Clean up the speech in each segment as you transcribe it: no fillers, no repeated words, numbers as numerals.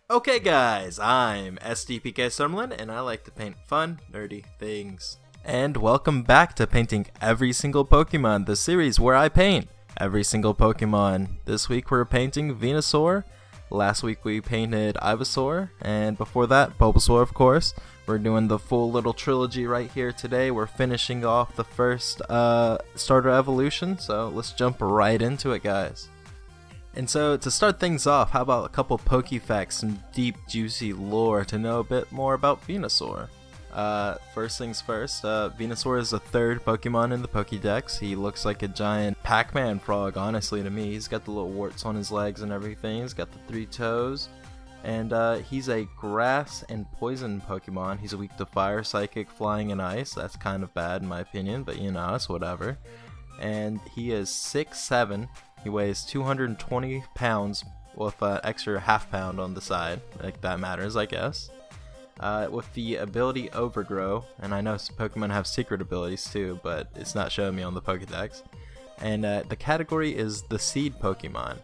Okay guys, I'm Sdpk Summerlin and I like to paint fun, nerdy things. And welcome back to Painting Every Single Pokemon, the series where I paint every single Pokemon. This week we're painting Venusaur, last week we painted Ivysaur, and before that Bulbasaur of course. We're doing the full little trilogy right here today. We're finishing off the first starter evolution, so let's jump right into it guys. And so, to start things off, how about a couple Pokefacts, some deep, juicy lore to know a bit more about Venusaur. First things first, Venusaur is the third Pokemon in the Pokédex. He looks like a giant Pac-Man frog, honestly, to me. He's got the little warts on his legs and everything. He's got the 3 toes. And he's a grass and poison Pokemon. He's weak to fire, psychic, flying, and ice. That's kind of bad in my opinion, but you know, it's whatever. And he is 6'7". He weighs 220 pounds with an extra half pound on the side, like that matters I guess. With the ability Overgrow, and I know Pokemon have secret abilities too, but it's not showing me on the Pokedex. And the category is the Seed Pokemon.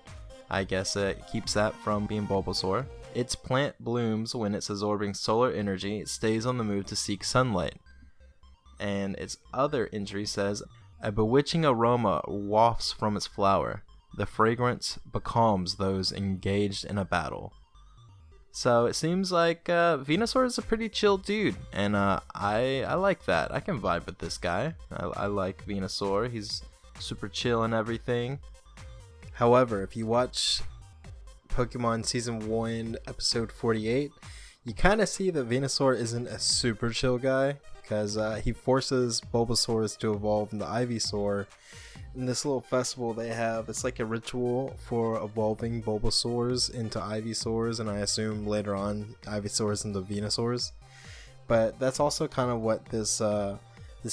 I guess it keeps that from being Bulbasaur. Its plant blooms when it's absorbing solar energy. It stays on the move to seek sunlight. And its other entry says, a bewitching aroma wafts from its flower. The fragrance becalms those engaged in a battle. So it seems like Venusaur is a pretty chill dude, and I like that. I can vibe with this guy. I like Venusaur. He's super chill and everything. However, if you watch Pokemon Season 1, Episode 48, you kind of see that Venusaur isn't a super chill guy, because he forces Bulbasaurs to evolve into Ivysaur. In this little festival they have, it's like a ritual for evolving Bulbasaurs into Ivysaurs, and I assume later on Ivysaurs into Venusaurs. But that's also kind of what this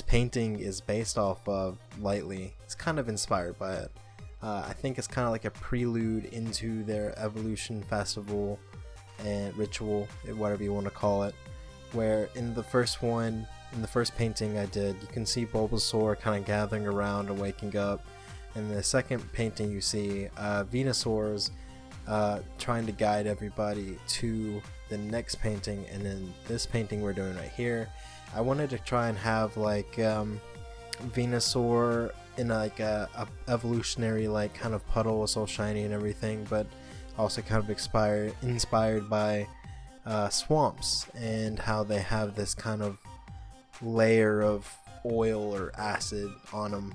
painting is based off of lightly. It's kind of inspired by it. I think it's kind of like a prelude into their evolution festival and ritual, whatever you want to call it, where in the first painting I did, you can see Bulbasaur kind of gathering around and waking up. In the second painting you see Venusaur's trying to guide everybody to the next painting, and then this painting we're doing right here, I wanted to try and have like Venusaur in like a evolutionary like kind of puddle, it's all shiny and everything, but also kind of inspired by swamps and how they have this kind of layer of oil or acid on them.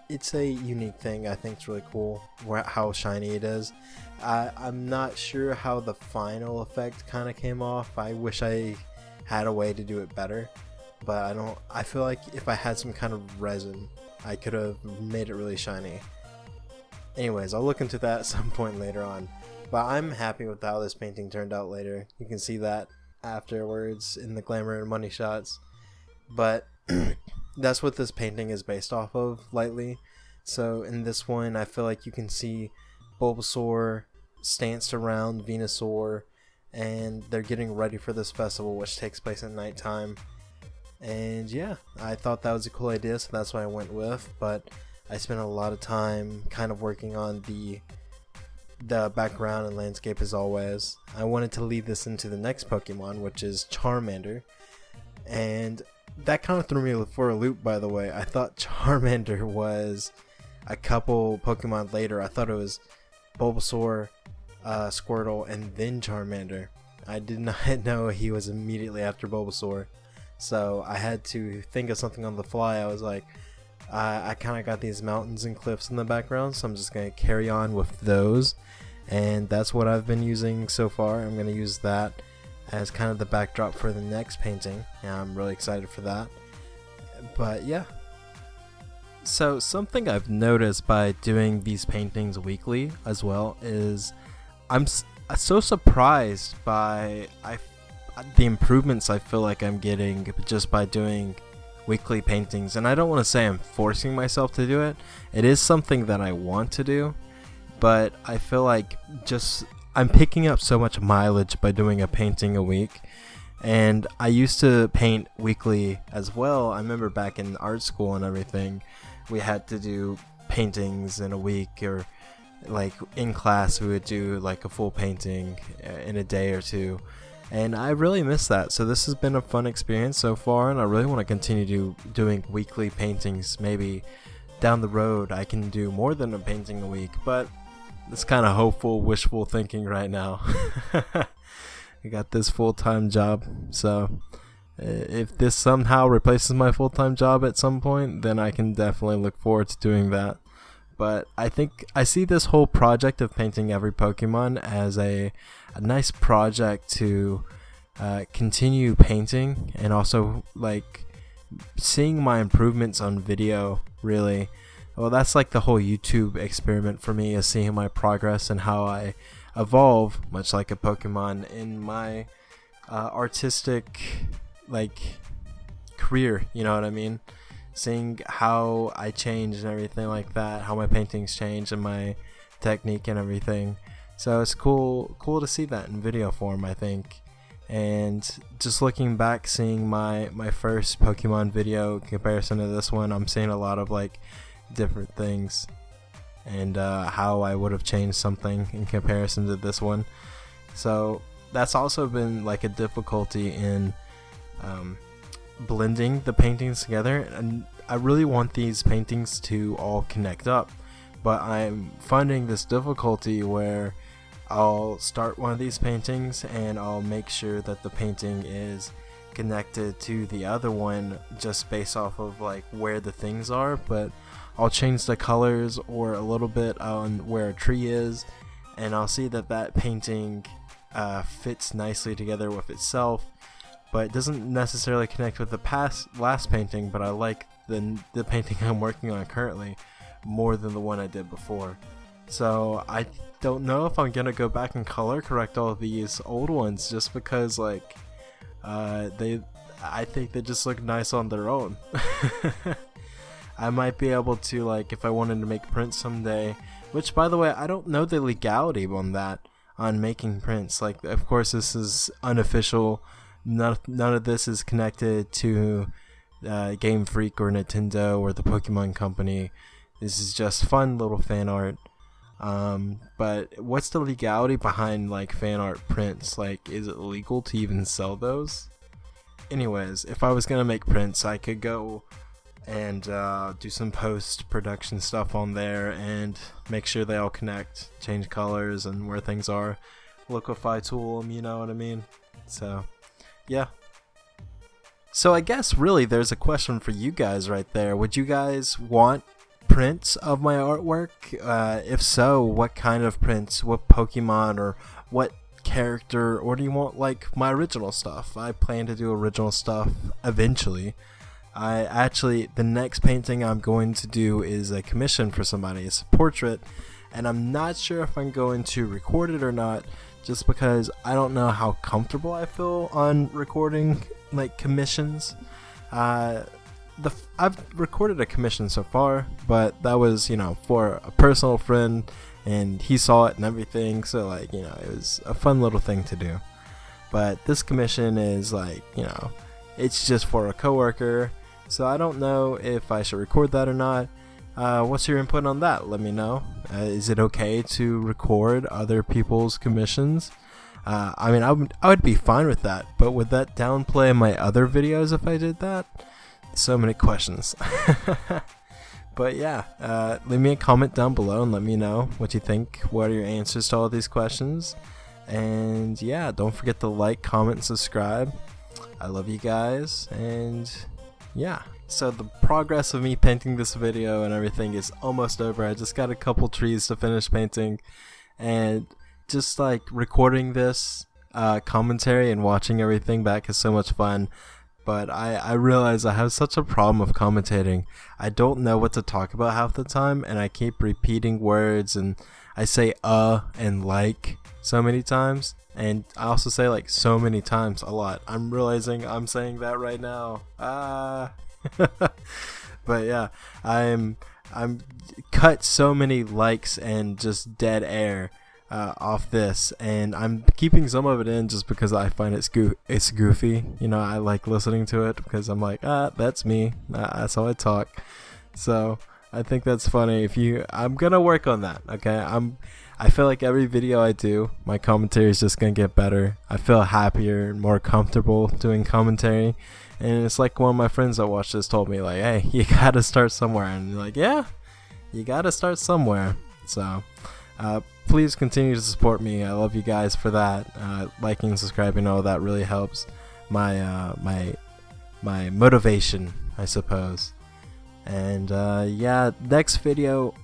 It's a unique thing. I think it's really cool how shiny it is. I'm not sure how the final effect kind of came off. I wish I had a way to do it better, but I feel like if I had some kind of resin I could have made it really shiny. Anyways, I'll look into that at some point later on, but I'm happy with how this painting turned out later. You can see that afterwards in the glamour and money shots. But that's what this painting is based off of lightly. So in this one I feel like you can see Bulbasaur stanced around Venusaur, and they're getting ready for this festival which takes place at nighttime. And yeah, I thought that was a cool idea, so that's what I went with. But I spent a lot of time kind of working on the background and landscape as always. I wanted to lead this into the next Pokemon, which is Charmander, and that kind of threw me for a loop, by the way. I thought Charmander was a couple Pokemon later. I thought it was Bulbasaur, Squirtle, and then Charmander. I did not know he was immediately after Bulbasaur. So I had to think of something on the fly. I was like, I kind of got these mountains and cliffs in the background, so I'm just going to carry on with those. And that's what I've been using so far. I'm going to use that as kind of the backdrop for the next painting, and I'm really excited for that. But yeah. So something I've noticed by doing these paintings weekly as well is I'm so surprised by the improvements I feel like I'm getting just by doing weekly paintings. And I don't want to say I'm forcing myself to do it. It is something that I want to do, but I feel like I'm picking up so much mileage by doing a painting a week. And I used to paint weekly as well. I remember back in art school and everything, we had to do paintings in a week, or like in class we would do like a full painting in a day or two, and I really miss that. So this has been a fun experience so far, and I really want to continue doing weekly paintings. Maybe down the road I can do more than a painting a week, but it's kind of hopeful, wishful thinking right now. I got this full-time job, so if this somehow replaces my full-time job at some point, then I can definitely look forward to doing that. But I think I see this whole project of painting every Pokemon as a nice project to continue painting, and also like seeing my improvements on video. Really, well, that's like the whole YouTube experiment for me, is seeing my progress and how I evolve, much like a Pokemon, in my artistic like career, you know what I mean? Seeing how I change and everything like that, how my paintings change and my technique and everything. So it's cool to see that in video form, I think. And just looking back, seeing my first Pokemon video in comparison to this one, I'm seeing a lot of like different things, and how I would have changed something in comparison to this one. So that's also been like a difficulty in blending the paintings together, and I really want these paintings to all connect up, but I'm finding this difficulty where I'll start one of these paintings and I'll make sure that the painting is connected to the other one just based off of like where the things are, but I'll change the colors or a little bit on where a tree is, and I'll see that painting fits nicely together with itself, but it doesn't necessarily connect with the last painting. But I like the painting I'm working on currently more than the one I did before. So I don't know if I'm gonna go back and color correct all of these old ones, just because like I think they just look nice on their own. I might be able to, like, if I wanted to make prints someday, which by the way, I don't know the legality on that, on making prints. Like, of course this is unofficial, none of this is connected to Game Freak or Nintendo or the Pokemon Company. This is just fun little fan art. But what's the legality behind like fan art prints? Like, is it legal to even sell those? Anyways, if I was gonna make prints, I could go and do some post-production stuff on there and make sure they all connect, change colors and where things are, liquify tool them, you know what I mean? So yeah. So I guess really there's a question for you guys right there. Would you guys want prints of my artwork? If so, what kind of prints? What Pokemon or what character? Or do you want like my original stuff? I plan to do original stuff eventually. The next painting I'm going to do is a commission for somebody. It's a portrait, and I'm not sure if I'm going to record it or not, just because I don't know how comfortable I feel on recording like commissions. I've recorded a commission so far, but that was, for a personal friend, and he saw it and everything, so like, it was a fun little thing to do. But this commission is like, it's just for a coworker, so I don't know if I should record that or not. What's your input on that? Let me know. Is it okay to record other people's commissions? I would be fine with that, but would that downplay my other videos if I did that? So many questions. But yeah, leave me a comment down below and let me know what you think. What are your answers to all these questions? And yeah, don't forget to like, comment, subscribe. I love you guys, and yeah. So the progress of me painting this video and everything is almost over. I just got a couple trees to finish painting, and just like recording this commentary and watching everything back is so much fun. But I realize I have such a problem with commentating. I don't know what to talk about half the time, and I keep repeating words, and I say and like so many times, and I also say like so many times a lot. I'm realizing I'm saying that right now. But yeah, I'm cut so many likes and just dead air off this, and I'm keeping some of it in just because I find it's goofy. I like listening to it because I'm like, that's me, that's how I talk. So I think that's funny. I'm gonna work on that. Okay, I feel like every video I do, my commentary is just gonna get better. I feel happier and more comfortable doing commentary, and it's like one of my friends that watched this told me, like, hey, you gotta start somewhere, and like, yeah, you gotta start somewhere. So please continue to support me. I love you guys for that. Liking, subscribing, all that really helps my my motivation, I suppose. And yeah, next video,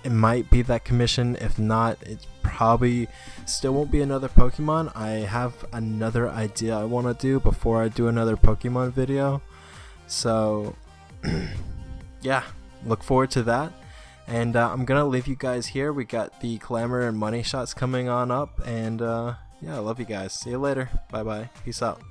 it might be that commission. If not, it probably still won't be another Pokemon. I have another idea I want to do before I do another Pokemon video. So yeah, look forward to that. And I'm gonna leave you guys here. We got the glamour and money shots coming on up. And yeah, I love you guys. See you later. Bye bye. Peace out.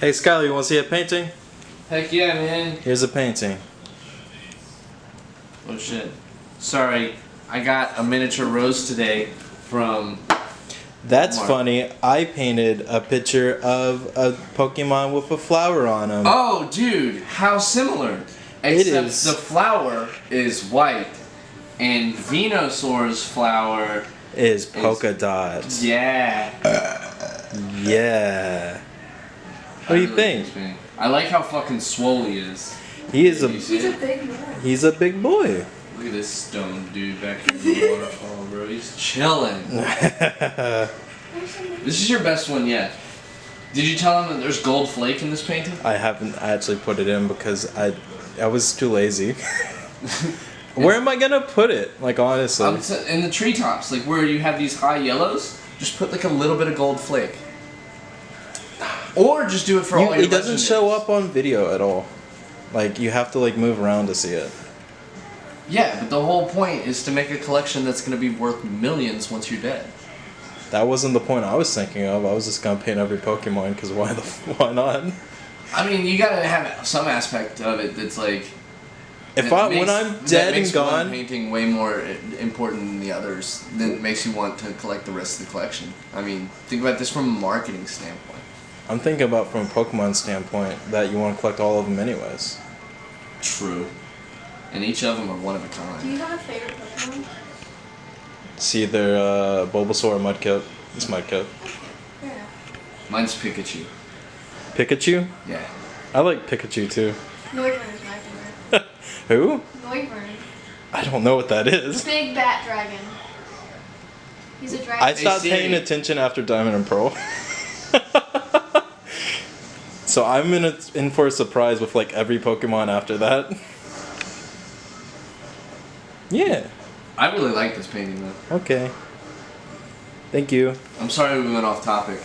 Hey Skylar, you want to see a painting? Heck yeah, man. Here's a painting. Oh shit. Sorry, I got a miniature rose today from... That's Mark. funny. I painted a picture of a Pokemon with a flower on him. Oh, dude, how similar. Except the flower is white, and Venusaur's flower is polka dots. Yeah. Yeah. What do you think? I like how fucking swole he is. He's a big boy. He's a big boy. Look at this stone dude back in the waterfall, bro. He's chilling. This is your best one yet. Did you tell him that there's gold flake in this painting? I haven't actually put it in because I was too lazy. Where am I gonna put it? Like honestly. In the treetops, like where you have these high yellows, just put like a little bit of gold flake. Or just do it for all your It doesn't legendaries. show up on video at all. Like you have to like move around to see it. Yeah, but the whole point is to make a collection that's gonna be worth millions once you're dead. That wasn't the point I was thinking of. I was just gonna paint every Pokemon because why not? I mean, you gotta have some aspect of it that's like. When I'm dead and gone, one painting way more important than the others. That makes you want to collect the rest of the collection. I mean, think about this from a marketing standpoint. I'm thinking about from a Pokemon standpoint that you want to collect all of them anyways. True. And each of them are one of a Do kind. you have a favorite Pokemon? It's either Bulbasaur or Mudkip. It's Mudkip. Yeah. Mine's Pikachu. Pikachu? Yeah. I like Pikachu too. Noivern is my favorite. Who? Noivern. I don't know what that is. Big bat dragon. He's a dragon. I stopped Hey, paying Siri. attention after Diamond and Pearl. So I'm in for a surprise with like every Pokemon after that. Yeah. I really like this painting though. Okay. Thank you. I'm sorry we went off topic.